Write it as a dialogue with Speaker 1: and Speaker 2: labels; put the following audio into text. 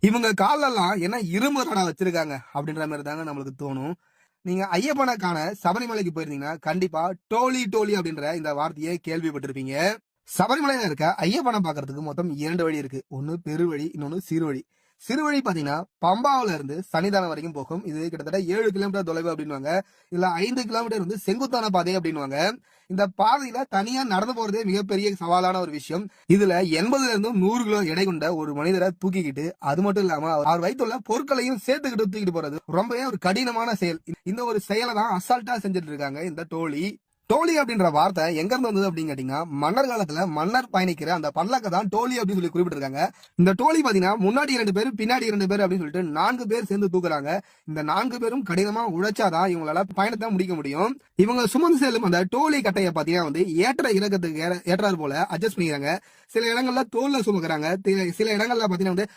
Speaker 1: இவங்க காலெல்லாம் என்ன இரும்பு தடா வச்சிருக்காங்க அப்படின்ற மாதிரி தாங்க நம்மளுக்கு தோணும். நீங்க ஐயப்பனை காண சபரிமலைக்கு போயிருந்தீங்கன்னா கண்டிப்பா டோலி டோலி அப்படின்ற இந்த வார்த்தையை கேள்விப்பட்டிருப்பீங்க. சபரிமலையில இருக்க ஐயப்பனை பாக்குறதுக்கு மொத்தம் 2 வழி இருக்கு. ஒன்னு பெருவழி, இன்னொன்னு சிறுவழி. சிறுவழி பாத்தீங்கன்னா பம்பாவில இருந்து சன்னிதானம் வரைக்கும் போகும். இது கிட்டத்தட்ட 7 கிலோமீட்டர் தொலைவு அப்படின்னுவாங்க. இல்ல 5 கிலோமீட்டர் வந்து செங்குத்தான பாதை அப்படின்னுவாங்க. இந்த பாதையில தனியா நடந்து போறதே மிகப்பெரிய சவாலான ஒரு விஷயம். இதுல 80ல இருந்து 100 கிலோ எடை கொண்ட ஒரு மனிதரை தூக்கிக்கிட்டு, அது மட்டும் இல்லாம அவர் வயிற்றுள்ள பொருட்களையும் சேர்த்துக்கிட்டு தூக்கிட்டு போறது ரொம்பவே ஒரு கடினமான செயல். இந்த ஒரு செயலை தான் அசால்ட்டா செஞ்சுட்டு இருக்காங்க இந்த டோலி. டோலி அப்படின்ற வார்த்தை எங்க இருந்து வந்தது அப்படின்னு கேட்டீங்கன்னா, மன்னர் காலத்துல மன்னர் பயணிக்கிற அந்த பல்லக்க தான் டோலி அப்படின்னு சொல்லி குறிப்பிட்டிருக்காங்க. இந்த டோலி பாத்தீங்கன்னா முன்னாடி 2 பேர் பின்னாடி 2 பேர் அப்படின்னு சொல்லிட்டு 4 பேர் சேர்ந்து தூக்குறாங்க. இந்த 4 பேரும் கடினமா உழைச்சாதான் இவங்களால பயணத்தை முடிக்க முடியும். இவங்க சுமந்து செல்லும் அந்த டோலி கட்டைய பாத்தீங்கன்னா வந்து ஏற்ற இறக்கத்துக்கு ஏற்றாறு போல அட்ஜஸ்ட் பண்ணிக்கிறாங்க. சில இடங்கள்ல தோல்ல சுமக்குறாங்க. சில இடங்கள்ல பாத்தீங்கன்னா வந்து